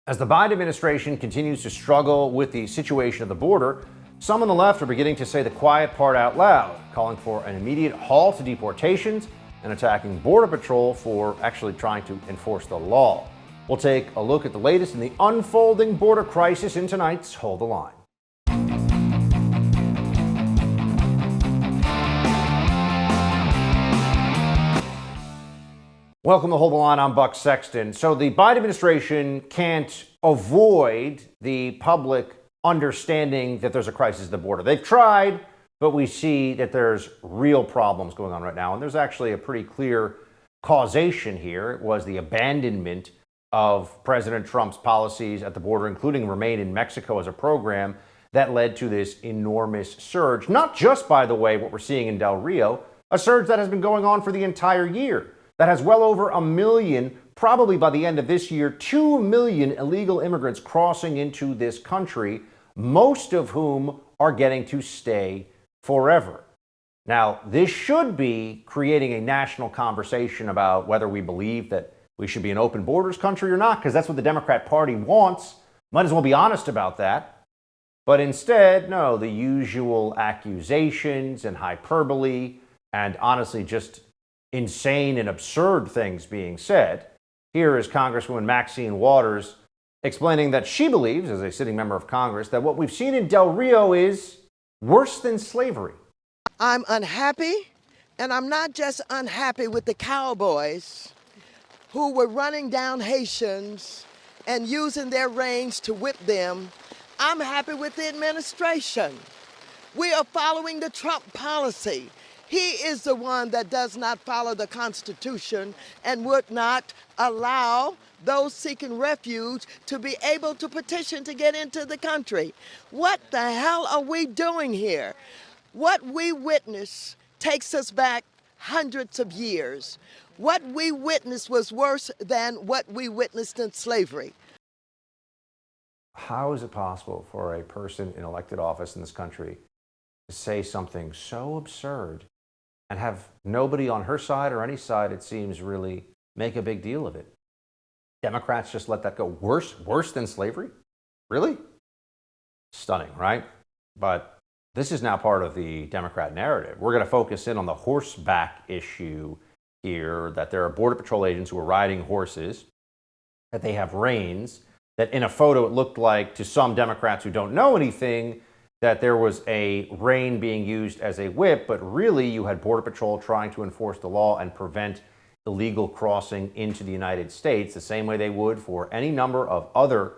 As the Biden administration continues to struggle with the situation at the border, some on the left are beginning to say the quiet part out loud, calling for an immediate halt to deportations and attacking Border Patrol for actually trying to enforce the law. We'll take a look at the latest in the unfolding border crisis in tonight's Hold the Line. Welcome to Hold the Line. I'm Buck Sexton. So the Biden administration can't avoid the public understanding that there's a crisis at the border. They've tried, but we see that there's real problems going on right now. And there's actually a pretty clear causation here. It was the abandonment of President Trump's policies at the border, including Remain in Mexico as a program that led to this enormous surge. Not just, by the way, what we're seeing in Del Rio, a surge that has been going on for the entire year. That has well over 1 million, probably by the end of this year, 2 million illegal immigrants crossing into this country, most of whom are getting to stay forever. Now, this should be creating a national conversation about whether we believe that we should be an open borders country or not, because that's what the Democrat Party wants. Might as well be honest about that. But instead, no, the usual accusations and hyperbole and honestly just insane and absurd things being said. Here is Congresswoman Maxine Waters explaining that she believes, as a sitting member of Congress, that what we've seen in Del Rio is worse than slavery. I'm unhappy, and I'm not just unhappy with the cowboys who were running down Haitians and using their reins to whip them. I'm happy with the administration. We are following the Trump policy. He is the one that does not follow the Constitution and would not allow those seeking refuge to be able to petition to get into the country. What the hell are we doing here? What we witnessed takes us back hundreds of years. What we witnessed was worse than what we witnessed in slavery. How is it possible for a person in elected office in this country to say something so absurd and have nobody on her side or any side, it seems, really make a big deal of it? Democrats just let that go. Worse than slavery? Really? Stunning, right? But this is now part of the Democrat narrative. We're going to focus in on the horseback issue here, that there are Border Patrol agents who are riding horses, that they have reins, that in a photo it looked like, to some Democrats who don't know anything, that there was a rein being used as a whip, but really you had Border Patrol trying to enforce the law and prevent illegal crossing into the United States, the same way they would for any number of other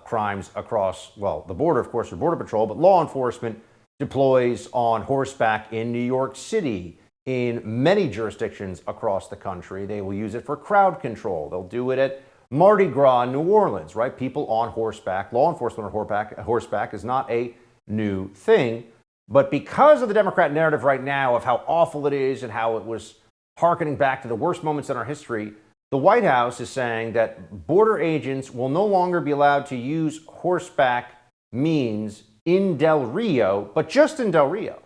crimes across, well, the border, of course, for Border Patrol, but law enforcement deploys on horseback in New York City, in many jurisdictions across the country. They will use it for crowd control. They'll do it at Mardi Gras in New Orleans, right? People on horseback, law enforcement on horseback is not a new thing. But because of the Democrat narrative right now of how awful it is and how it was hearkening back to the worst moments in our history, the White House is saying that border agents will no longer be allowed to use horseback means in Del Rio, but just in Del Rio.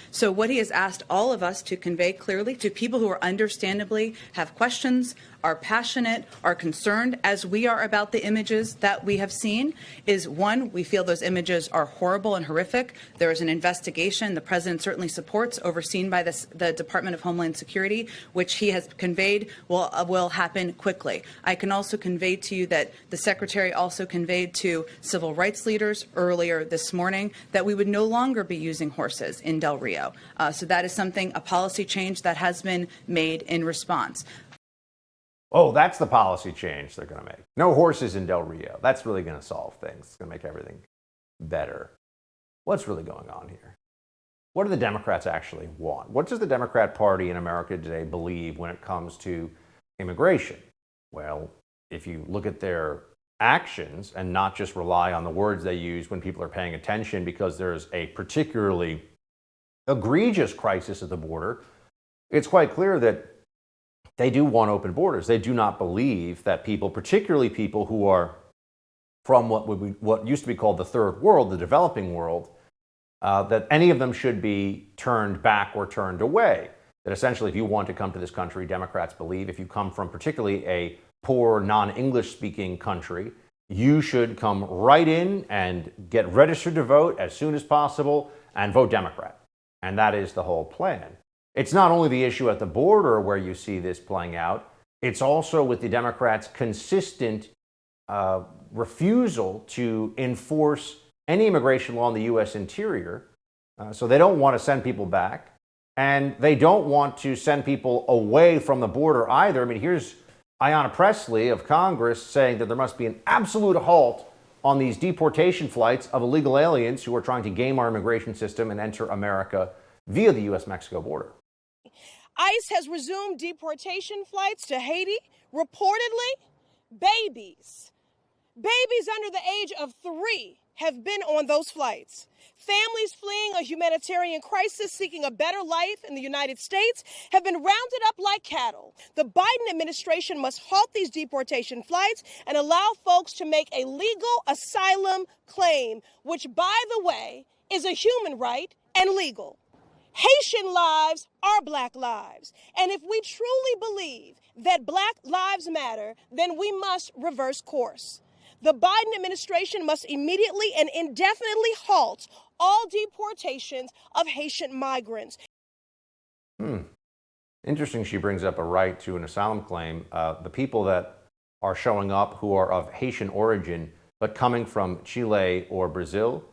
So what he has asked all of us to convey clearly to people who are understandably have questions, are passionate, are concerned, as we are about the images that we have seen, is one, we feel those images are horrible and horrific. There is an investigation the president certainly supports, overseen by the Department of Homeland Security, which he has conveyed will happen quickly. I can also convey to you that the secretary also conveyed to civil rights leaders earlier this morning that we would no longer be using horses in Del Rio. So that is something, a policy change that has been made in response. Oh, that's the policy change they're going to make. No horses in Del Rio. That's really going to solve things. It's going to make everything better. What's really going on here? What do the Democrats actually want? What does the Democrat Party in America today believe when it comes to immigration? Well, if you look at their actions and not just rely on the words they use when people are paying attention because there's a particularly egregious crisis at the border, it's quite clear that they do want open borders. They do not believe that people, particularly people who are from what used to be called the third world, the developing world, that any of them should be turned back or turned away. That essentially, if you want to come to this country, Democrats believe, if you come from particularly a poor non-English speaking country. You should come right in and get registered to vote as soon as possible and vote Democrat. And that is the whole plan. It's not only the issue at the border where you see this playing out, it's also with the Democrats' consistent refusal to enforce any immigration law in the U.S. interior. So they don't want to send people back. And they don't want to send people away from the border either. I mean, here's Ayanna Pressley of Congress saying that there must be an absolute halt on these deportation flights of illegal aliens who are trying to game our immigration system and enter America via the U.S.-Mexico border. ICE has resumed deportation flights to Haiti. Reportedly, babies under the age of 3 have been on those flights. Families fleeing a humanitarian crisis, seeking a better life in the United States, have been rounded up like cattle. The Biden administration must halt these deportation flights and allow folks to make a legal asylum claim, which, by the way, is a human right and legal. Haitian lives are Black lives. And if we truly believe that Black lives matter, then we must reverse course. The Biden administration must immediately and indefinitely halt all deportations of Haitian migrants. Interesting she brings up a right to an asylum claim. The people that are showing up who are of Haitian origin but coming from Chile or Brazil,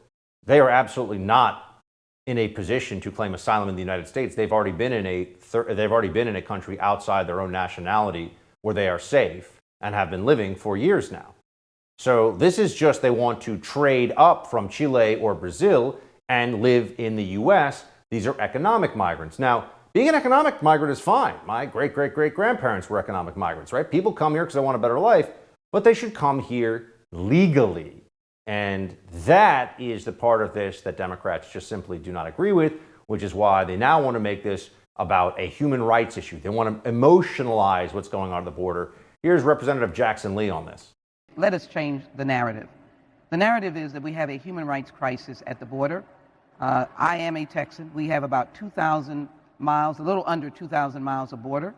they are absolutely not in a position to claim asylum in the United States. They've already been in a country outside their own nationality where they are safe and have been living for years now. So this is just they want to trade up from Chile or Brazil and live in the U.S. These are economic migrants. Now, being an economic migrant is fine. My great-great-great-grandparents were economic migrants, right? People come here because they want a better life, but they should come here legally. And that is the part of this that Democrats just simply do not agree with, which is why they now want to make this about a human rights issue. They want to emotionalize what's going on at the border. Here's Representative Jackson Lee on this. Let us change the narrative. The narrative is that we have a human rights crisis at the border. I am a Texan. We have about 2,000 miles, a little under 2,000 miles of border.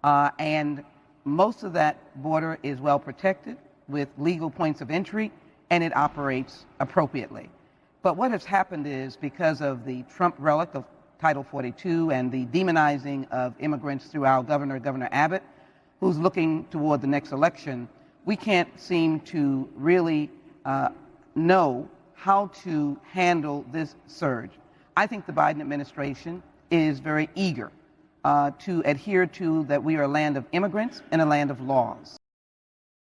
And most of that border is well protected with legal points of entry, and it operates appropriately. But what has happened is because of the Trump relic of Title 42 and the demonizing of immigrants through our governor, Governor Abbott, who's looking toward the next election, we can't seem to really know how to handle this surge. I think the Biden administration is very eager to adhere to that we are a land of immigrants and a land of laws.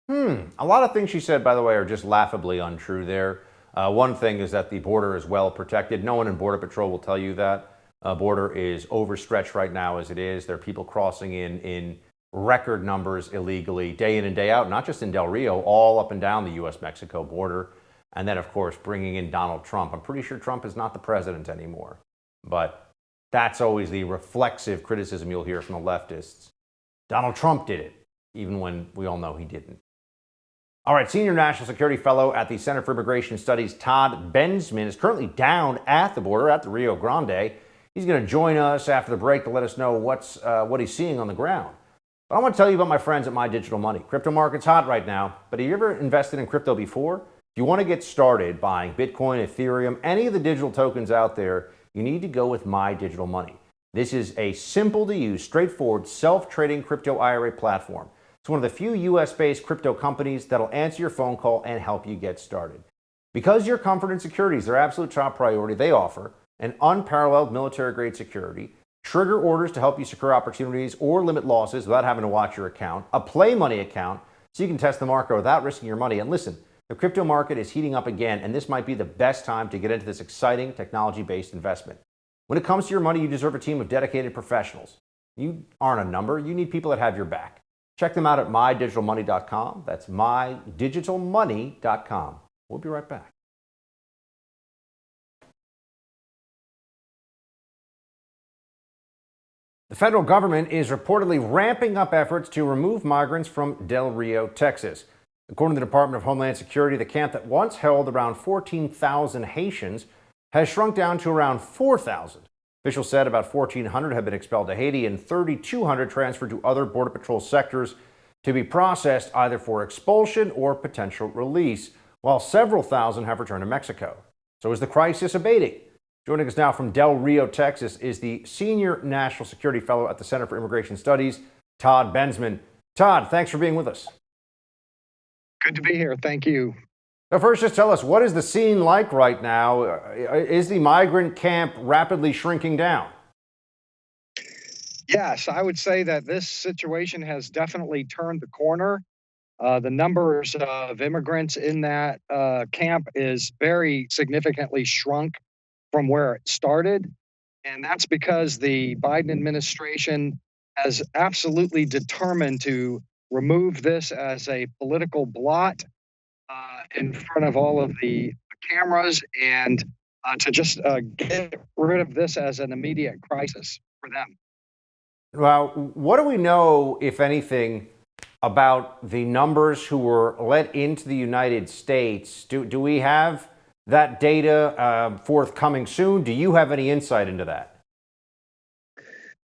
A lot of things she said, by the way, are just laughably untrue there. One thing is that the border is well protected. No one in Border Patrol will tell you that. Border is overstretched right now as it is. There are people crossing in record numbers illegally, day in and day out, not just in Del Rio, all up and down the U.S.-Mexico border. And then, of course, bringing in Donald Trump. I'm pretty sure Trump is not the president anymore. But that's always the reflexive criticism you'll hear from the leftists. Donald Trump did it, even when we all know he didn't. All right, Senior National Security Fellow at the Center for Immigration Studies, Todd Bensman, is currently down at the border at the Rio Grande. He's going to join us after the break to let us know what he's seeing on the ground. But I want to tell you about my friends at My Digital Money. Crypto market's hot right now, but have you ever invested in crypto before? If you want to get started buying Bitcoin, Ethereum, any of the digital tokens out there, you need to go with My Digital Money. This is a simple-to-use, straightforward, self-trading crypto IRA platform. It's one of the few US-based crypto companies that'll answer your phone call and help you get started. Because your comfort and security is their absolute top priority, they offer an unparalleled military-grade security, trigger orders to help you secure opportunities or limit losses without having to watch your account, a play money account so you can test the market without risking your money. And listen, the crypto market is heating up again, and this might be the best time to get into this exciting technology-based investment. When it comes to your money, you deserve a team of dedicated professionals. You aren't a number. You need people that have your back. Check them out at mydigitalmoney.com. That's mydigitalmoney.com. We'll be right back. The federal government is reportedly ramping up efforts to remove migrants from Del Rio, Texas. According to the Department of Homeland Security, the camp that once held around 14,000 Haitians has shrunk down to around 4,000. Officials said about 1,400 have been expelled to Haiti and 3,200 transferred to other Border Patrol sectors. to be processed either for expulsion or potential release, while several thousand have returned to Mexico. So is the crisis abating? Joining us now from Del Rio, Texas, is the Senior National Security Fellow at the Center for Immigration Studies, Todd Bensman. Todd, thanks for being with us. Good to be here. Thank you. Now, first, just tell us, what is the scene like right now? Is the migrant camp rapidly shrinking down? Yes, I would say that this situation has definitely turned the corner. The numbers of immigrants in that camp is very significantly shrunk from where it started. And that's because the Biden administration has absolutely determined to remove this as a political blot in front of all of the cameras and to just get rid of this as an immediate crisis for them. Well, what do we know, if anything, about the numbers who were let into the United States? Do we have that data forthcoming soon? Do you have any insight into that?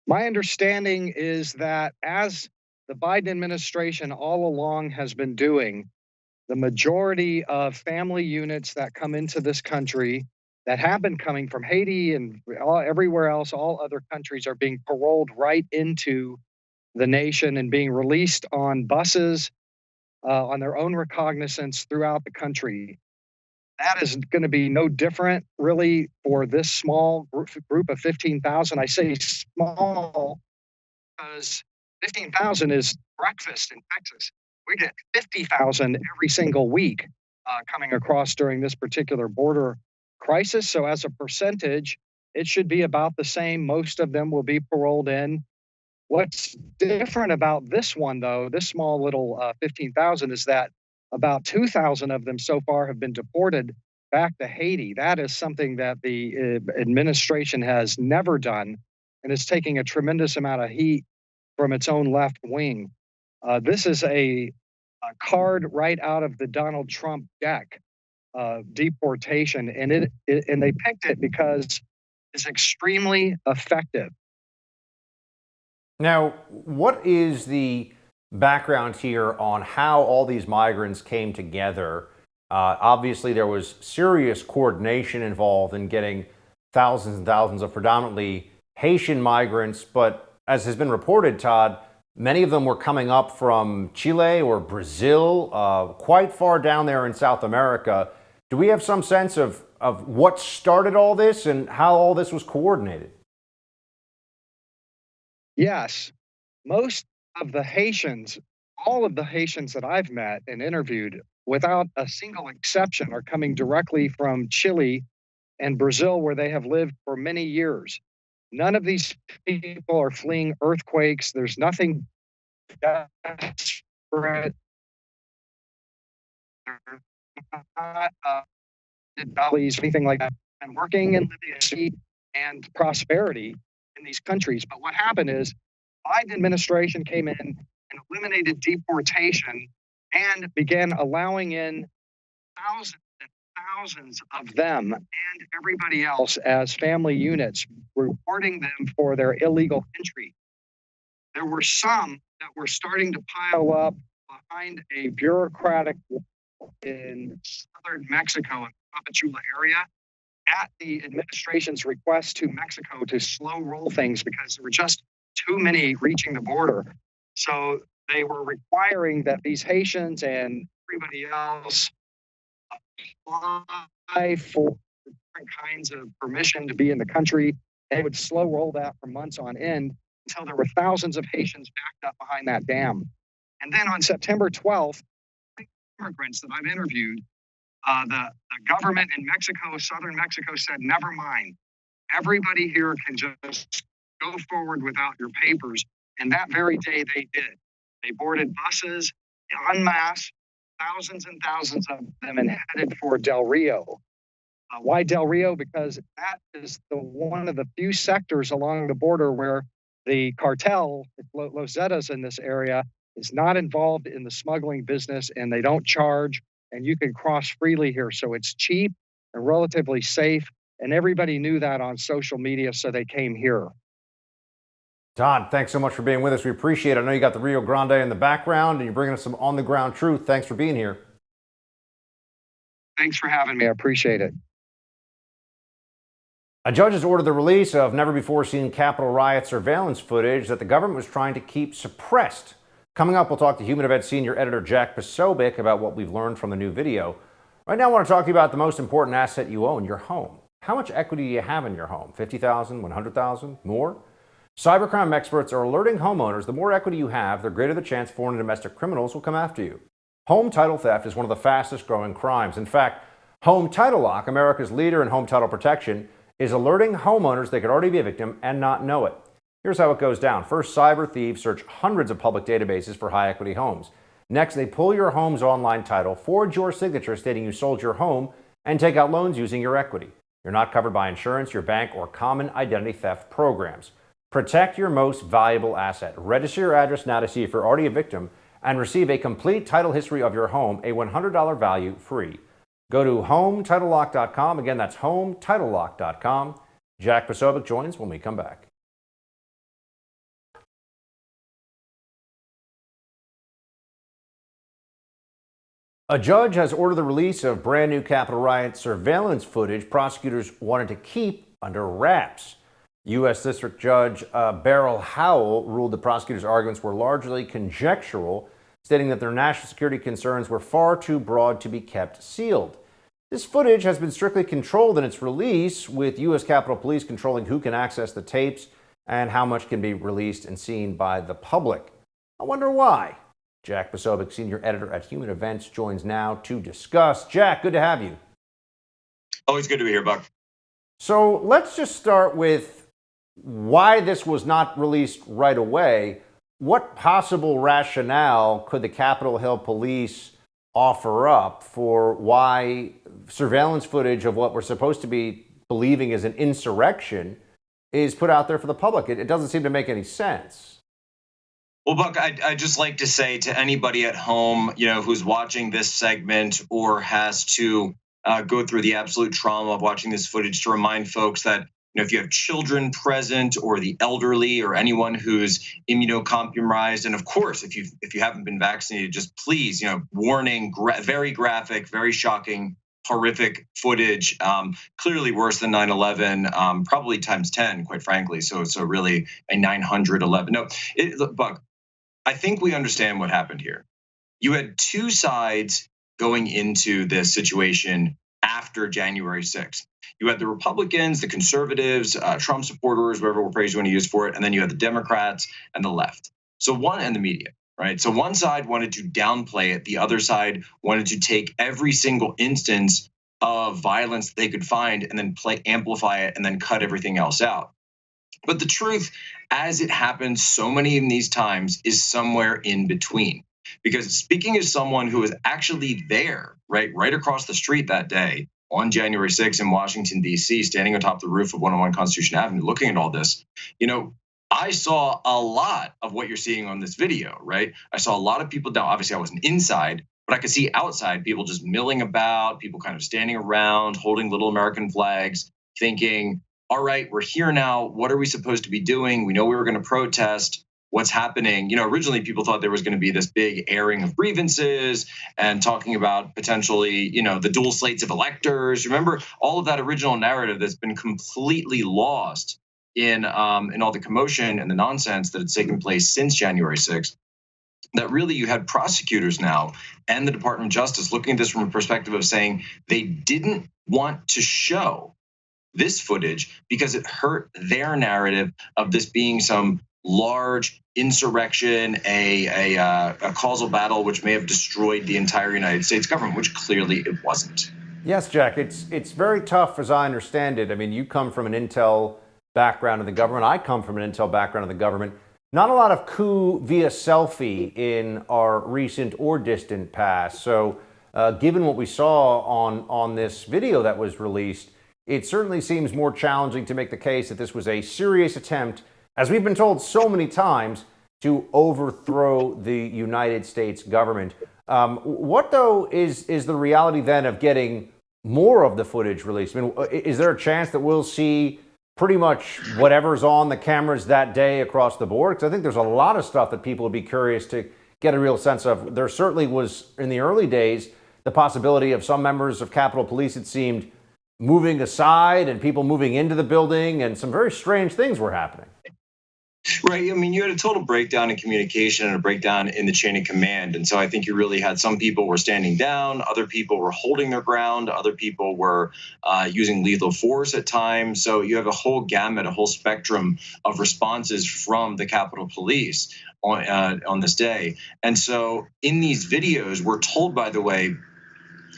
My understanding is that, as the Biden administration all along has been doing, the majority of family units that come into this country that have been coming from Haiti and everywhere else, all other countries, are being paroled right into the nation and being released on buses on their own recognizance throughout the country. That is going to be no different, really, for this small group of 15,000. I say small because 15,000 is breakfast in Texas. We get 50,000 every single week coming across during this particular border crisis. So as a percentage, it should be about the same. Most of them will be paroled in. What's different about this one, though, this small little 15,000, is that about 2,000 of them so far have been deported back to Haiti. That is something that the administration has never done, and is taking a tremendous amount of heat from its own left wing. This is a card right out of the Donald Trump deck, deportation, and and they picked it because it's extremely effective. Now, what is the background here on how all these migrants came together? Obviously, there was serious coordination involved in getting thousands and thousands of predominantly Haitian migrants, but as has been reported, Todd, many of them were coming up from Chile or Brazil, quite far down there in South America. Do we have some sense of what started all this and how all this was coordinated? Yes, most of the Haitians, all of the Haitians that I've met and interviewed, without a single exception, are coming directly from Chile and Brazil, where they have lived for many years. None of these people are fleeing earthquakes. There's nothing desperate. They're not bellies, anything like that. And working in living and prosperity in these countries. But what happened is, Biden administration came in and eliminated deportation and began allowing in thousands and thousands of them and everybody else as family units, reporting them for their illegal entry. There were some that were starting to pile up behind a bureaucratic wall in southern Mexico, in the Capitol area, at the administration's request to Mexico to slow roll things because there were just too many reaching the border. So they were requiring that these Haitians and everybody else apply for different kinds of permission to be in the country. They would slow roll that for months on end until there were thousands of Haitians backed up behind that dam. And then on September 12th, immigrants that I've interviewed, the government in Mexico, southern Mexico, said, never mind. Everybody here can just go forward without your papers. And that very day they did. They boarded buses en masse, thousands and thousands of them, and headed for Del Rio. Why Del Rio? Because that is one of the few sectors along the border where the cartel, Los Zetas in this area, is not involved in the smuggling business, and they don't charge, and you can cross freely here. So it's cheap and relatively safe, and everybody knew that on social media, so they came here. Todd, thanks so much for being with us. We appreciate it. I know you got the Rio Grande in the background and you're bringing us some on-the-ground truth. Thanks for being here. Thanks for having me. I appreciate it. A judge has ordered the release of never-before-seen Capitol Riot surveillance footage that the government was trying to keep suppressed. Coming up, we'll talk to Human Events senior editor Jack Posobiec about what we've learned from the new video. Right now, I want to talk to you about the most important asset you own, your home. How much equity do you have in your home? 50,000, 100,000, more? Cybercrime experts are alerting homeowners the more equity you have, the greater the chance foreign and domestic criminals will come after you. Home title theft is one of the fastest growing crimes. In fact, Home Title Lock, America's leader in home title protection, is alerting homeowners they could already be a victim and not know it. Here's how it goes down. First, cyber thieves search hundreds of public databases for high equity homes. Next, they pull your home's online title, forge your signature stating you sold your home, and take out loans using your equity. You're not covered by insurance, your bank, or common identity theft programs. Protect your most valuable asset. Register your address now to see if you're already a victim and receive a complete title history of your home, a $100 value free. Go to HomeTitleLock.com. Again, that's HomeTitleLock.com. Jack Posobiec joins when we come back. A judge has ordered the release of brand new Capitol Riot surveillance footage prosecutors wanted to keep under wraps. U.S. District Judge Beryl Howell ruled the prosecutors' arguments were largely conjectural, stating that their national security concerns were far too broad to be kept sealed. This footage has been strictly controlled in its release, with U.S. Capitol Police controlling who can access the tapes and how much can be released and seen by the public. I wonder why. Jack Posobiec, senior editor at Human Events, joins now to discuss. Jack, good to have you. Always good to be here, Buck. So let's just start with why this was not released right away. What possible rationale could the Capitol Hill Police offer up for why surveillance footage of what we're supposed to be believing is an insurrection is put out there for the public? It doesn't seem to make any sense. Well, Buck, I'd just like to say to anybody at home, who's watching this segment or has to go through the absolute trauma of watching this footage, to remind folks that if you have children present or the elderly or anyone who's immunocompromised, and of course, if you haven't been vaccinated, just please, warning, very graphic, very shocking, horrific footage, clearly worse than 9/11, probably times 10, quite frankly. So really a 911. No, look, Buck, I think we understand what happened here. You had two sides going into this situation after January 6th. You had the Republicans, the conservatives, Trump supporters, whatever phrase you want to use for it, and then you had the Democrats and the left. and the media, right? So one side wanted to downplay it, the other side wanted to take every single instance of violence they could find and then amplify it and then cut everything else out. But the truth, as it happens so many in these times, is somewhere in between. Because speaking as someone who was actually there, right across the street that day on January 6th in Washington, D.C., standing atop the roof of 101 Constitution Avenue, looking at all this, I saw a lot of what you're seeing on this video, right? I saw a lot of people down. Obviously, I wasn't inside, but I could see outside people just milling about, people kind of standing around, holding little American flags, thinking, all right, we're here now. What are we supposed to be doing? We know we were going to protest. What's happening? Originally people thought there was going to be this big airing of grievances and talking about potentially, the dual slates of electors. Remember all of that original narrative that's been completely lost in all the commotion and the nonsense that had taken place since January 6th. That really you had prosecutors now and the Department of Justice looking at this from a perspective of saying they didn't want to show this footage because it hurt their narrative of this being some large insurrection, a causal battle which may have destroyed the entire United States government, which clearly it wasn't. Yes, Jack, it's very tough as I understand it. I mean, you come from an intel background in the government. I come from an intel background in the government. Not a lot of coup via selfie in our recent or distant past. So given what we saw on this video that was released, it certainly seems more challenging to make the case that this was a serious attempt, as we've been told so many times, to overthrow the United States government. What, though, is the reality then of getting more of the footage released? I mean, is there a chance that we'll see pretty much whatever's on the cameras that day across the board? Because I think there's a lot of stuff that people would be curious to get a real sense of. There certainly was, in the early days, the possibility of some members of Capitol Police, it seemed, moving aside and people moving into the building, and some very strange things were happening. Right. I mean, you had a total breakdown in communication and a breakdown in the chain of command. And so I think you really had some people were standing down, other people were holding their ground, other people were using lethal force at times. So you have a whole gamut, a whole spectrum of responses from the Capitol Police on this day. And so in these videos, we're told, by the way,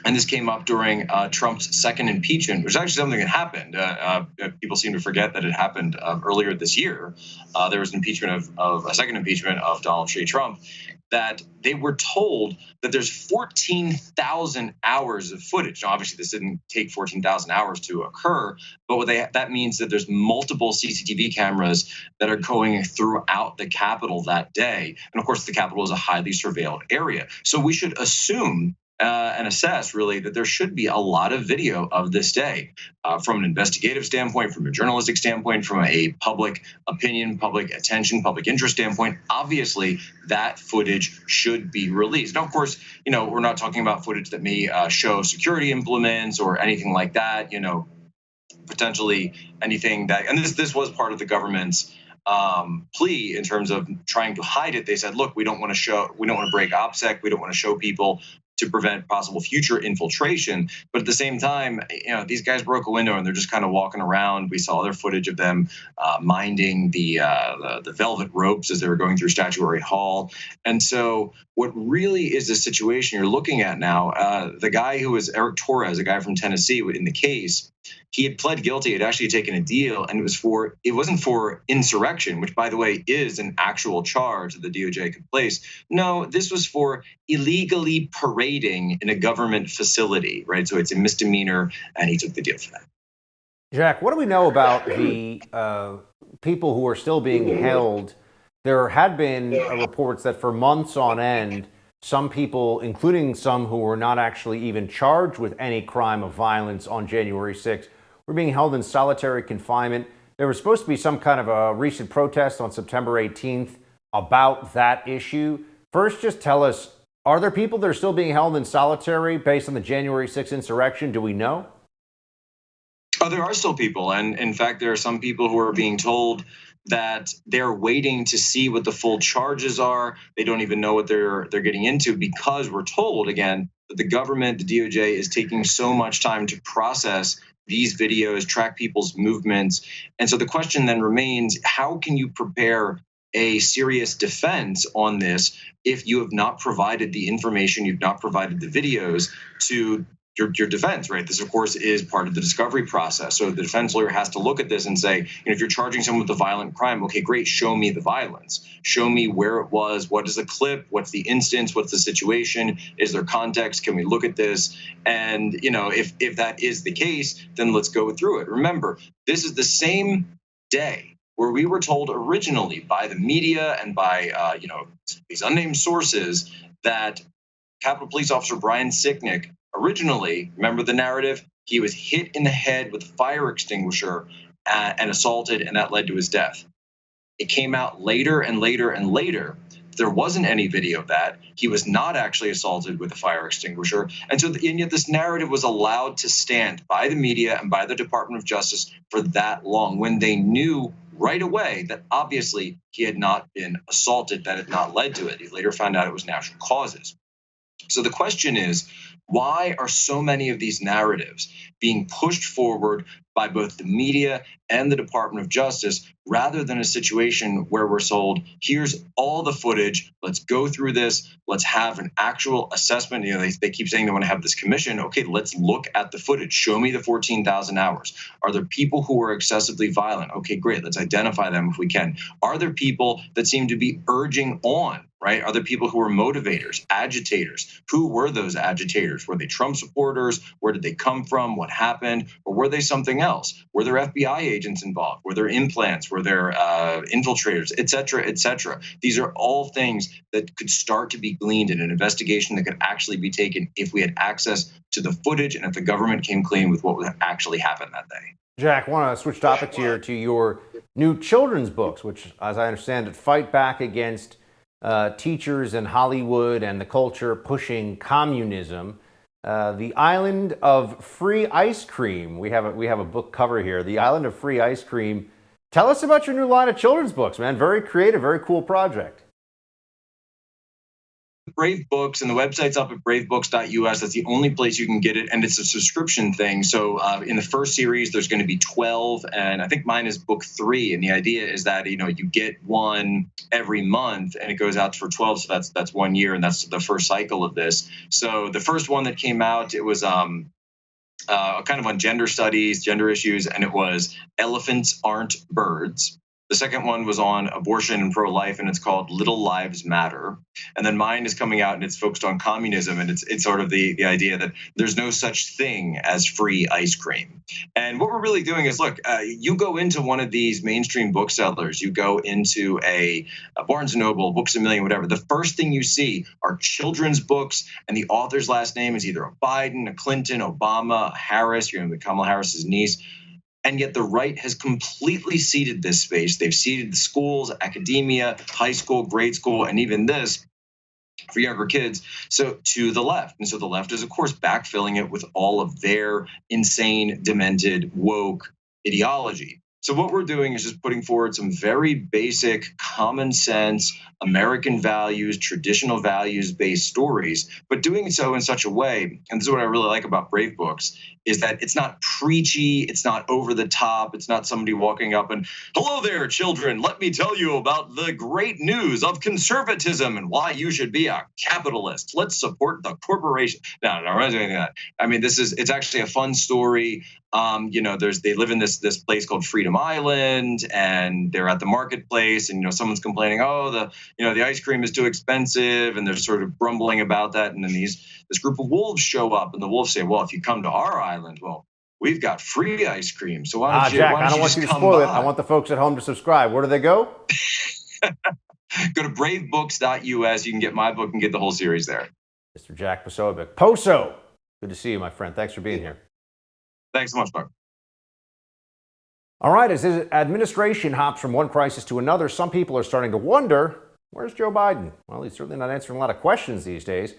and this came up during Trump's second impeachment, which is actually something that happened. People seem to forget that it happened earlier this year. There was an impeachment of a second impeachment of Donald J. Trump, that they were told that there's 14,000 hours of footage. Now, obviously, this didn't take 14,000 hours to occur, but that means that there's multiple CCTV cameras that are going throughout the Capitol that day. And of course, the Capitol is a highly surveilled area. So we should assume and assess, really, that there should be a lot of video of this day from an investigative standpoint, from a journalistic standpoint, from a public opinion, public attention, public interest standpoint. Obviously, that footage should be released. Now, of course, we're not talking about footage that may show security implements or anything like that, potentially anything that, and this was part of the government's plea in terms of trying to hide it. They said, look, we don't want to break OPSEC, we don't want to show people to prevent possible future infiltration. But at the same time, these guys broke a window and they're just kind of walking around. We saw other footage of them minding the velvet ropes as they were going through Statuary Hall. And so what really is the situation you're looking at now, the guy who was Eric Torres, a guy from Tennessee in the case, he had pled guilty, had actually taken a deal, and it wasn't for insurrection, which, by the way, is an actual charge that the DOJ could place. No, this was for illegally parading in a government facility, right? So it's a misdemeanor, and he took the deal for that. Jack, what do we know about the people who are still being held? There had been reports that for months on end, some people, including some who were not actually even charged with any crime of violence on January 6th, were being held in solitary confinement. There was supposed to be some kind of a recent protest on September 18th about that issue. First, just tell us, are there people that are still being held in solitary based on the January 6th insurrection? Do we know? Oh, there are still people. And in fact, there are some people who are being told that they're waiting to see what the full charges are. They don't even know what they're getting into, because we're told, again, that the government, the DOJ, is taking so much time to process these videos, track people's movements. And so the question then remains, how can you prepare a serious defense on this if you have not provided the information, you've not provided the videos to your defense, right? This, of course, is part of the discovery process. So the defense lawyer has to look at this and say, if you're charging someone with a violent crime, okay, great, show me the violence. Show me where it was. What is the clip? What's the instance? What's the situation? Is there context? Can we look at this? And, if that is the case, then let's go through it. Remember, this is the same day where we were told originally by the media and by, these unnamed sources that Capitol Police Officer Brian Sicknick originally, remember the narrative, he was hit in the head with a fire extinguisher and assaulted, and that led to his death. It came out later and later and later. There wasn't any video of that. He was not actually assaulted with a fire extinguisher. And yet this narrative was allowed to stand by the media and by the Department of Justice for that long, when they knew right away that obviously he had not been assaulted, that had not led to it. He later found out it was natural causes. So the question is, why are so many of these narratives being pushed forward by both the media and the Department of Justice, rather than a situation where we're told, here's all the footage, let's go through this, let's have an actual assessment. They keep saying they want to have this commission. Okay, let's look at the footage. Show me the 14,000 hours. Are there people who are excessively violent? Okay, great, let's identify them if we can. Are there people that seem to be urging on? Right? Are there people who are motivators, agitators? Who were those agitators? Were they Trump supporters? Where did they come from? What happened? Or were they something else? Were there FBI agents involved? Were there implants? Were there infiltrators, et cetera, et cetera? These are all things that could start to be gleaned in an investigation that could actually be taken if we had access to the footage and if the government came clean with what actually happened that day. Jack, I want to switch topics here to your new children's books, which, as I understand it, fight back against teachers in Hollywood and the culture pushing communism. The Island of Free Ice Cream. We have a book cover here. The Island of Free Ice Cream. Tell us about your new line of children's books, man. Very creative, very cool project. Brave Books, and the website's up at bravebooks.us. That's the only place you can get it, and it's a subscription thing. So in the first series, there's going to be 12, and I think mine is book 3. And the idea is that you get one every month, and it goes out for 12. So that's 1 year, and that's the first cycle of this. So the first one that came out, it was kind of on gender studies, gender issues, and it was Elephants Aren't Birds. The second one was on abortion and pro-life, and it's called Little Lives Matter. And then mine is coming out, and it's focused on communism, and it's sort of the idea that there's no such thing as free ice cream. And what we're really doing is, look, you go into one of these mainstream booksellers, you go into a Barnes & Noble, Books A Million, whatever. The first thing you see are children's books, and the author's last name is either a Biden, a Clinton, Obama, a Harris, Kamala Harris's niece. And yet the right has completely ceded this space. They've ceded the schools, academia, high school, grade school, and even this for younger kids, so to the left. And so the left is, of course, backfilling it with all of their insane, demented, woke ideology. So what we're doing is just putting forward some very basic, common sense, American values, traditional values-based stories, but doing so in such a way, and this is what I really like about Brave Books, is that it's not preachy, it's not over the top, it's not somebody walking up and, hello there, children, let me tell you about the great news of conservatism and why you should be a capitalist. Let's support the corporation. No, we're not doing that. I mean, it's actually a fun story. They live in this place called Freedom Island, and they're at the marketplace, and someone's complaining, the ice cream is too expensive, and they're sort of grumbling about that. And then this group of wolves show up, and the wolves say, well, if you come to our island, well, we've got free ice cream. So why don't you? Jack, why don't I don't you want just you to come spoil it. by? I want the folks at home to subscribe. Where do they go? Go to bravebooks.us. You can get my book and get the whole series there. Mr. Jack Posobiec. Poso, good to see you, my friend. Thanks for being here. Thanks so much, Mark. All right, as the administration hops from one crisis to another, some people are starting to wonder, where's Joe Biden? Well, he's certainly not answering a lot of questions these days.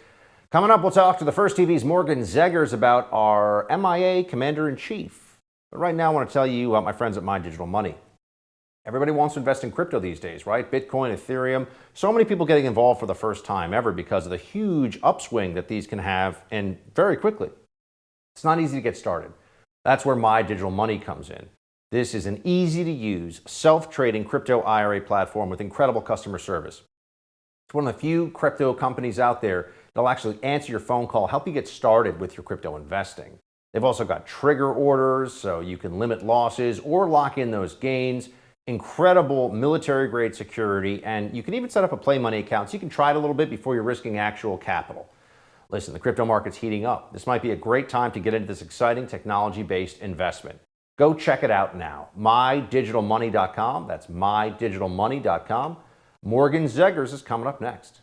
Coming up, we'll talk to the First TV's Morgan Zegers about our MIA Commander-in-Chief. But right now, I want to tell you about my friends at My Digital Money. Everybody wants to invest in crypto these days, right? Bitcoin, Ethereum. So many people getting involved for the first time ever because of the huge upswing that these can have, and very quickly. It's not easy to get started. That's where My Digital Money comes in. This is an easy-to-use, self-trading crypto IRA platform with incredible customer service. It's one of the few crypto companies out there that'll actually answer your phone call, help you get started with your crypto investing. They've also got trigger orders, so you can limit losses or lock in those gains. Incredible military-grade security, and you can even set up a play money account so you can try it a little bit before you're risking actual capital. Listen, the crypto market's heating up. This might be a great time to get into this exciting technology-based investment. Go check it out now. MyDigitalMoney.com. That's MyDigitalMoney.com. Morgan Zegers is coming up next.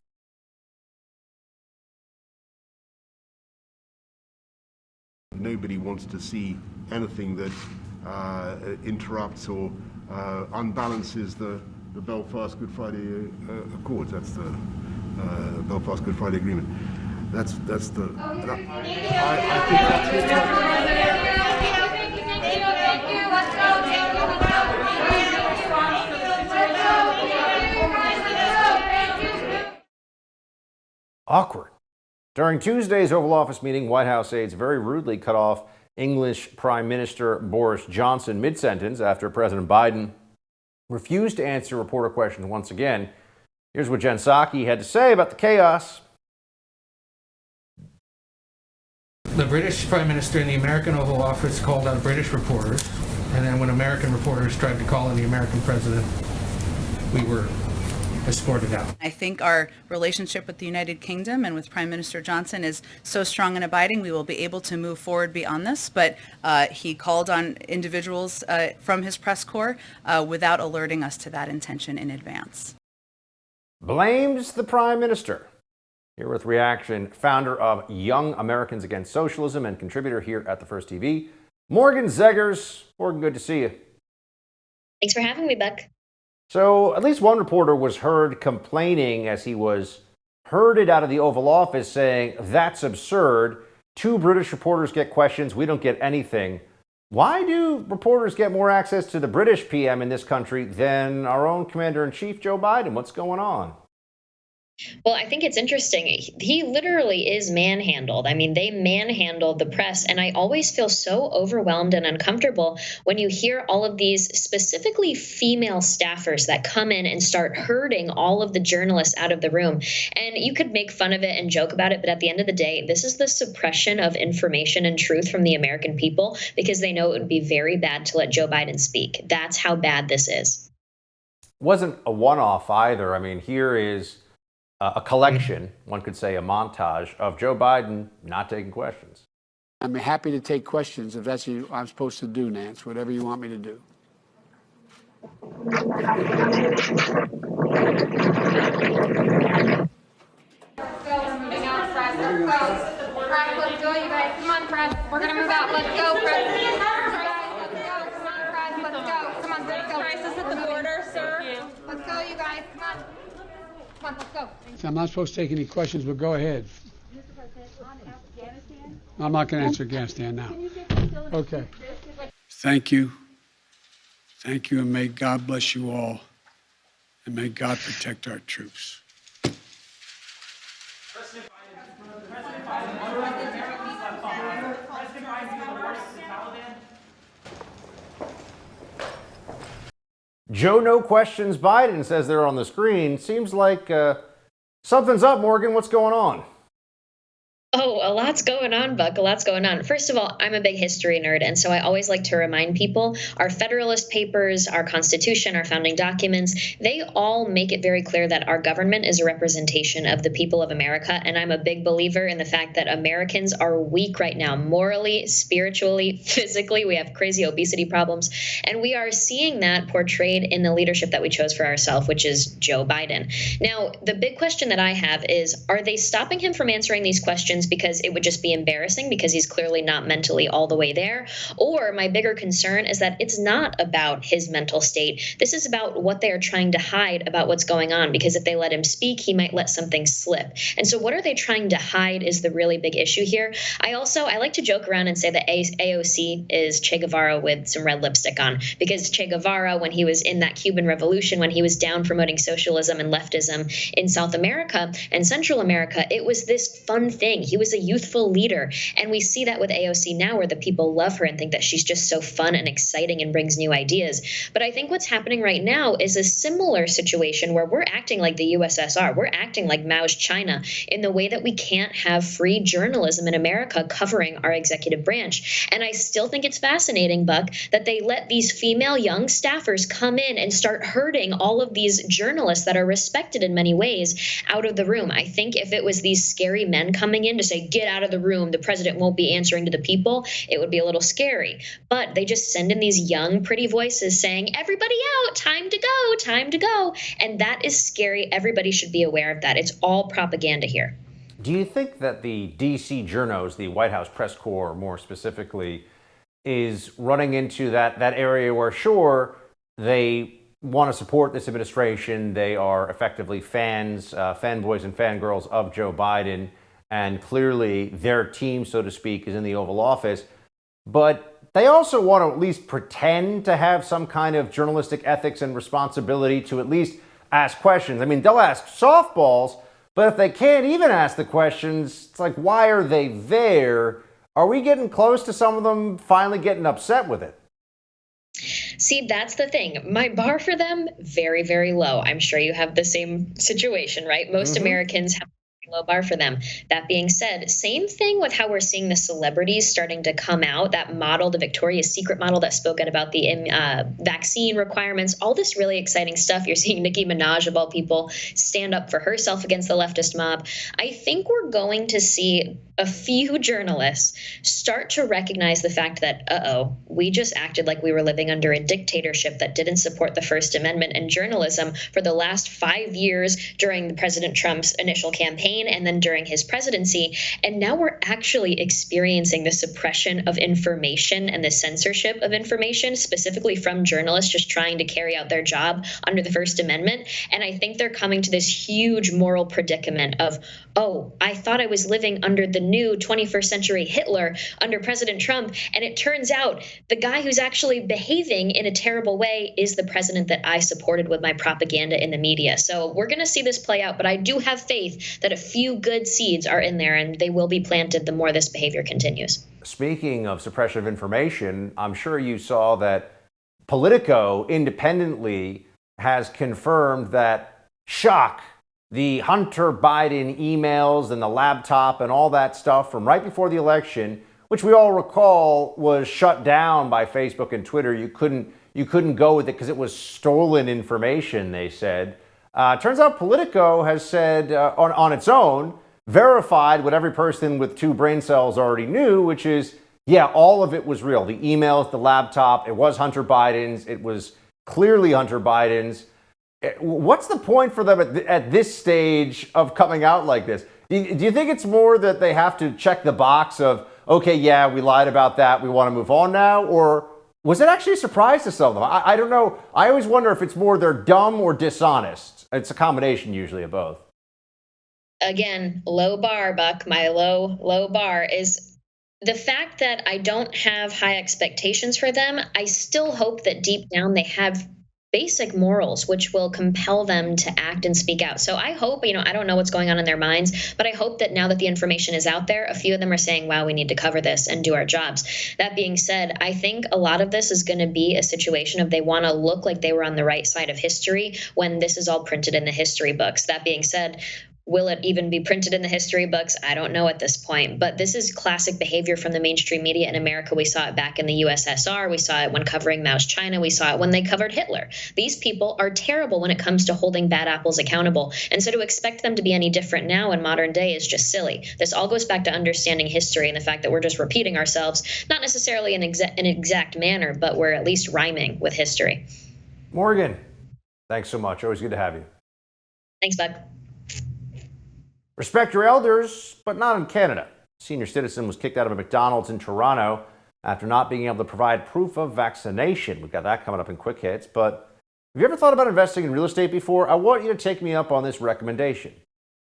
Nobody wants to see anything that interrupts or unbalances the Belfast Good Friday Accords. That's the Belfast Good Friday Agreement. That's the. I think that's Awkward. During Tuesday's Oval Office meeting, White House aides very rudely cut off English Prime Minister Boris Johnson mid-sentence after President Biden refused to answer reporter questions once again. Here's what Jen Psaki had to say about the chaos. The British Prime Minister in the American Oval Office called out British reporters, and then when American reporters tried to call in the American president, we were escorted out. I think our relationship with the United Kingdom and with Prime Minister Johnson is so strong and abiding, we will be able to move forward beyond this. But he called on individuals from his press corps without alerting us to that intention in advance. Blames the Prime Minister. Here with reaction, founder of Young Americans Against Socialism and contributor here at the First TV, Morgan Zeggers. Morgan, good to see you. Thanks for having me, Buck. So at least one reporter was heard complaining as he was herded out of the Oval Office saying, that's absurd. 2 British reporters get questions. We don't get anything. Why do reporters get more access to the British PM in this country than our own Commander-in-Chief, Joe Biden? What's going on? Well, I think it's interesting. He literally is manhandled. I mean, they manhandled the press. And I always feel so overwhelmed and uncomfortable when you hear all of these specifically female staffers that come in and start herding all of the journalists out of the room. And you could make fun of it and joke about it. But at the end of the day, this is the suppression of information and truth from the American people because they know it would be very bad to let Joe Biden speak. That's how bad this is. Wasn't a one-off either. I mean, here is a collection, one could say a montage, of Joe Biden not taking questions. I'm happy to take questions if that's what I'm supposed to do, Nance, whatever you want me to do. Press let's go, you guys. Come on, press. We're gonna move out. Let's go, press. Let's go. Come on, press. Let's go. Come on, let's go. Crisis at the border, sir. Let's go, you guys. Come on. Come on, let's go. So I'm not supposed to take any questions, but go ahead. Mr. President, on Afghanistan. I'm not going to answer Afghanistan now. Okay. Thank you. Thank you, and may God bless you all, and may God protect our troops. Joe No Questions Biden says there on the screen. Seems like something's up, Morgan. What's going on? Oh, a lot's going on, Buck. A lot's going on. First of all, I'm a big history nerd, and so I always like to remind people our Federalist Papers, our Constitution, our founding documents, they all make it very clear that our government is a representation of the people of America. And I'm a big believer in the fact that Americans are weak right now, morally, spiritually, physically. We have crazy obesity problems, and we are seeing that portrayed in the leadership that we chose for ourselves, which is Joe Biden. Now, the big question that I have is, are they stopping him from answering these questions because it would just be embarrassing because he's clearly not mentally all the way there? Or my bigger concern is that it's not about his mental state. This is about what they are trying to hide about what's going on, because if they let him speak, he might let something slip. And so what are they trying to hide is the really big issue here. I like to joke around and say that AOC is Che Guevara with some red lipstick on, because Che Guevara, when he was in that Cuban Revolution, when he was down promoting socialism and leftism in South America and Central America, it was this fun thing. He was a youthful leader. And we see that with AOC now, where the people love her and think that she's just so fun and exciting and brings new ideas. But I think what's happening right now is a similar situation where we're acting like the USSR. We're acting like Mao's China in the way that we can't have free journalism in America covering our executive branch. And I still think it's fascinating, Buck, that they let these female young staffers come in and start herding all of these journalists that are respected in many ways out of the room. I think if it was these scary men coming in to say, get out of the room, the president won't be answering to the people, it would be a little scary. But they just send in these young, pretty voices saying, everybody out, time to go, time to go. And that is scary. Everybody should be aware of that. It's all propaganda here. Do you think that the DC journos, the White House press corps more specifically, is running into that area where, sure, they want to support this administration, they are effectively fanboys and fangirls of Joe Biden, and clearly their team, so to speak, is in the Oval Office, but they also want to at least pretend to have some kind of journalistic ethics and responsibility to at least ask questions. I mean, they'll ask softballs, but if they can't even ask the questions, it's like, why are they there? Are we getting close to some of them finally getting upset with it? See, that's the thing. My bar for them, very, very low. I'm sure you have the same situation, right? Most Americans have low bar for them. That being said, same thing with how we're seeing the celebrities starting to come out, that model, the Victoria's Secret model that spoke out about the vaccine requirements, all this really exciting stuff. You're seeing Nicki Minaj, of all people, stand up for herself against the leftist mob. I think we're going to see a few journalists start to recognize the fact that, we just acted like we were living under a dictatorship that didn't support the First Amendment and journalism for the last 5 years during President Trump's initial campaign and then during his presidency. And now we're actually experiencing the suppression of information and the censorship of information, specifically from journalists just trying to carry out their job under the First Amendment. And I think they're coming to this huge moral predicament of, I thought I was living under the new 21st century Hitler under President Trump. And it turns out the guy who's actually behaving in a terrible way is the president that I supported with my propaganda in the media. So we're going to see this play out. But I do have faith that a few good seeds are in there and they will be planted the more this behavior continues. Speaking of suppression of information, I'm sure you saw that Politico independently has confirmed that, shock, the Hunter Biden emails and the laptop and all that stuff from right before the election, which we all recall was shut down by Facebook and Twitter. You couldn't go with it because it was stolen information, they said. Turns out Politico has said on its own, verified what every person with 2 brain cells already knew, which is, yeah, all of it was real. The emails, the laptop, it was Hunter Biden's. It was clearly Hunter Biden's. What's the point for them at this stage of coming out like this? Do you think it's more that they have to check the box of, okay, yeah, we lied about that, we want to move on now? Or was it actually a surprise to some of them? I don't know. I always wonder if it's more they're dumb or dishonest. It's a combination usually of both. Again, low bar, Buck. My low bar is the fact that I don't have high expectations for them. I still hope that deep down they have basic morals, which will compel them to act and speak out. So I hope, I don't know what's going on in their minds, but I hope that now that the information is out there, a few of them are saying, wow, we need to cover this and do our jobs. That being said, I think a lot of this is going to be a situation of they want to look like they were on the right side of history when this is all printed in the history books. That being said, will it even be printed in the history books? I don't know at this point, but this is classic behavior from the mainstream media in America. We saw it back in the USSR. We saw it when covering Mao's China. We saw it when they covered Hitler. These people are terrible when it comes to holding bad apples accountable. And so to expect them to be any different now in modern day is just silly. This all goes back to understanding history and the fact that we're just repeating ourselves, not necessarily in an exact manner, but we're at least rhyming with history. Morgan, thanks so much. Always good to have you. Thanks, Bud. Respect your elders, but not in Canada. A senior citizen was kicked out of a McDonald's in Toronto after not being able to provide proof of vaccination. We've got that coming up in quick hits. But have you ever thought about investing in real estate before? I want you to take me up on this recommendation.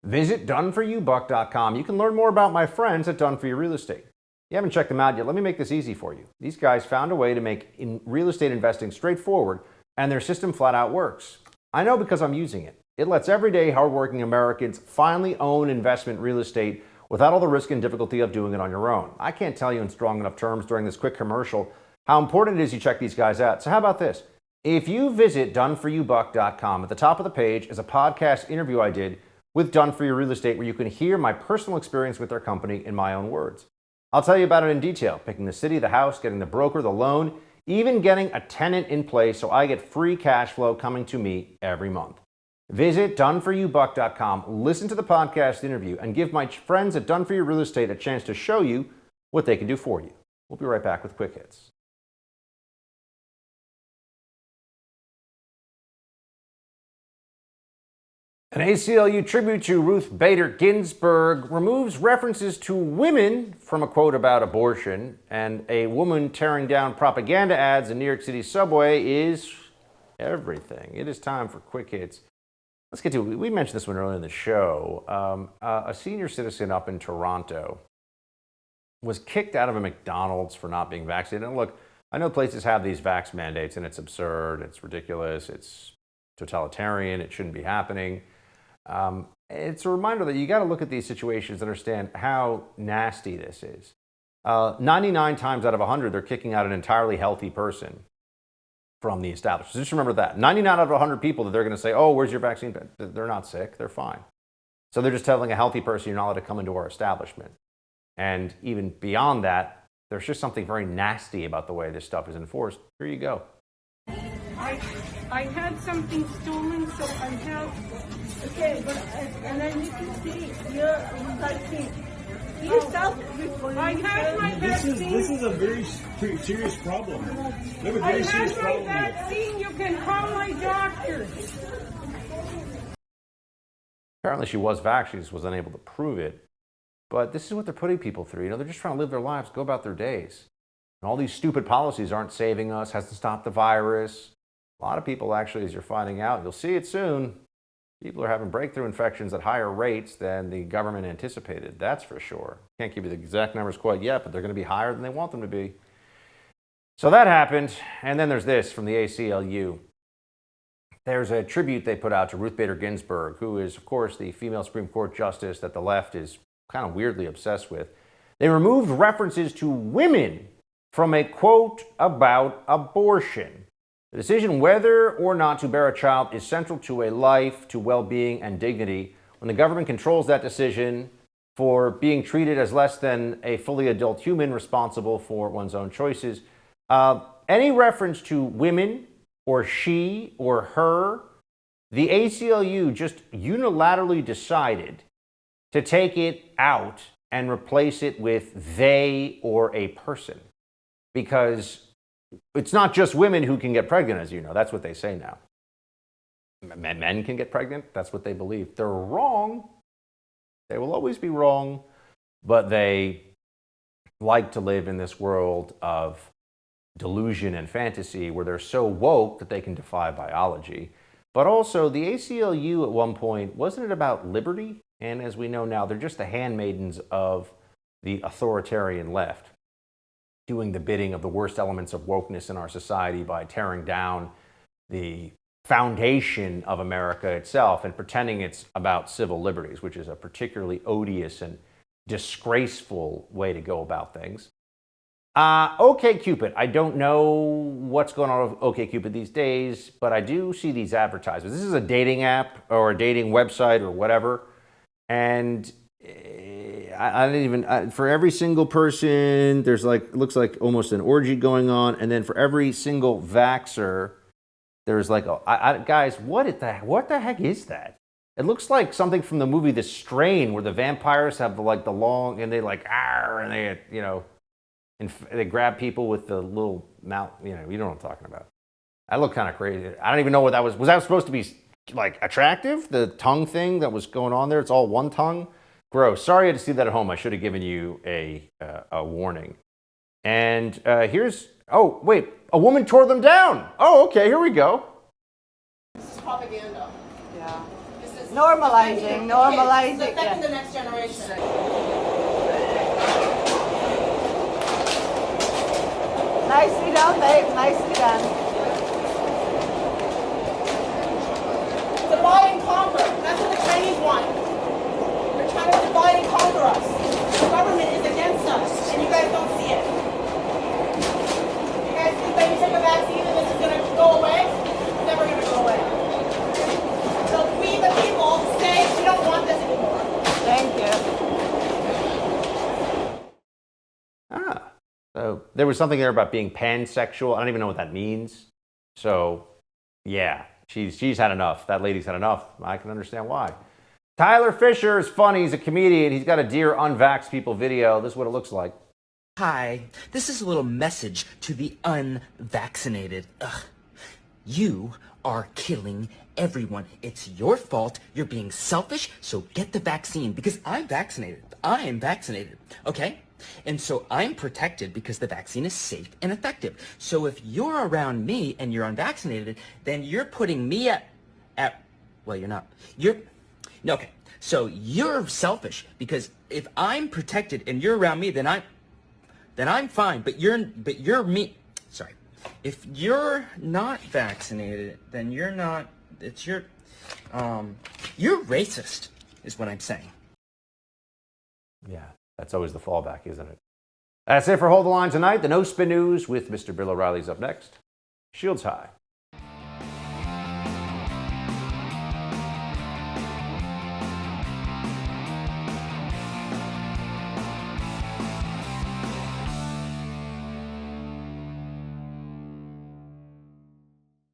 Visit doneforyoubuck.com. You can learn more about my friends at Done For You Real Estate. If you haven't checked them out yet, let me make this easy for you. These guys found a way to make real estate investing straightforward, and their system flat out works. I know because I'm using it. It lets everyday hardworking Americans finally own investment real estate without all the risk and difficulty of doing it on your own. I can't tell you in strong enough terms during this quick commercial how important it is you check these guys out. So how about this? If you visit doneforyoubuck.com, at the top of the page is a podcast interview I did with Done For You Real Estate where you can hear my personal experience with their company in my own words. I'll tell you about it in detail, picking the city, the house, getting the broker, the loan, even getting a tenant in place so I get free cash flow coming to me every month. Visit doneforyoubuck.com, listen to the podcast interview, and give my friends at Done For You Real Estate a chance to show you what they can do for you. We'll be right back with Quick Hits. An ACLU tribute to Ruth Bader Ginsburg removes references to women from a quote about abortion, and a woman tearing down propaganda ads in New York City subway is everything. It is time for Quick Hits. Let's get to it. We mentioned this one earlier in the show. A senior citizen up in Toronto was kicked out of a McDonald's for not being vaccinated. And look, I know places have these vax mandates, and it's absurd, it's ridiculous, it's totalitarian, it shouldn't be happening. It's a reminder that you got to look at these situations and understand how nasty this is. 99 times out of 100, they're kicking out an entirely healthy person from the establishment. Just remember that. 99 out of 100 people that they're going to say, oh, where's your vaccine? They're not sick. They're fine. So they're just telling a healthy person you're not allowed to come into our establishment. And even beyond that, there's just something very nasty about the way this stuff is enforced. Here you go. I had something stolen, so I have. Okay, but and I need to see your vaccine. I had my vaccine. This is a very serious problem. We have a I very serious had my problem here. vaccine. You can call my doctor. Apparently she was vaxxed, she just was unable to prove it. But this is what they're putting people through. You know, they're just trying to live their lives, go about their days. And all these stupid policies aren't saving us, hasn't stopped the virus. A lot of people actually, as you're finding out, you'll see it soon, people are having breakthrough infections at higher rates than the government anticipated. That's for sure. Can't give you the exact numbers quite yet, but they're going to be higher than they want them to be. So that happened. And then there's this from the ACLU. There's a tribute they put out to Ruth Bader Ginsburg, who is, of course, the female Supreme Court justice that the left is kind of weirdly obsessed with. They removed references to women from a quote about abortion. The decision whether or not to bear a child is central to a life, to well-being and dignity. When the government controls that decision for being treated as less than a fully adult human responsible for one's own choices, any reference to women or she or her, the ACLU just unilaterally decided to take it out and replace it with they or a person. Because it's not just women who can get pregnant, as you know. That's what they say now. Men can get pregnant. That's what they believe. They're wrong. They will always be wrong. But they like to live in this world of delusion and fantasy where they're so woke that they can defy biology. But also, the ACLU at one point, wasn't it about liberty? And as we know now, they're just the handmaidens of the authoritarian left, doing the bidding of the worst elements of wokeness in our society by tearing down the foundation of America itself and pretending it's about civil liberties, which is a particularly odious and disgraceful way to go about things. OkCupid. I don't know what's going on with OkCupid these days, but I do see these advertisements. This is a dating app or a dating website or whatever. And I didn't even, for every single person, there's like, it looks like almost an orgy going on. And then for every single vaxxer, there's like, guys, what the heck is that? It looks like something from the movie The Strain, where the vampires have the long, and they like, and they, you know, and they grab people with the little mouth, you know what I'm talking about. That looked kind of crazy. I don't even know what that was. Was that supposed to be like attractive? The tongue thing that was going on there? It's all one tongue? Gross. Sorry I had to see that at home. I should have given you a warning. And here's, oh, wait, a woman tore them down. Oh, okay, here we go. This is propaganda. Yeah. This is Normalizing. It's affecting the next generation. Nicely done, babe. Nicely done. Divide and conquer. That's what the Chinese want. They're trying to divide and conquer us. The government is against us, and you guys don't see it. You guys think that you take a vaccine and this is going to go away? It's never going to go away. So we, the people, say we don't want this anymore. Thank you. So there was something there about being pansexual. I don't even know what that means. So yeah, she's had enough. That lady's had enough. I can understand why. Tyler Fisher is funny. He's a comedian. He's got a Dear Unvaxxed People video. This is what it looks like. Hi, this is a little message to the unvaccinated. Ugh. You are killing everyone. It's your fault. You're being selfish, so get the vaccine because I'm vaccinated. I am vaccinated, okay? And so I'm protected because the vaccine is safe and effective. So if you're around me and you're unvaccinated, then you're putting me at well, you're not. Okay. So you're selfish because if I'm protected and you're around me, then I'm fine. But you're me. Sorry. If you're not vaccinated, then you're not. You're racist, is what I'm saying. Yeah. That's always the fallback, isn't it? That's it for Hold the Line tonight. The No Spin News with Mr. Bill O'Reilly's up next. Shields high.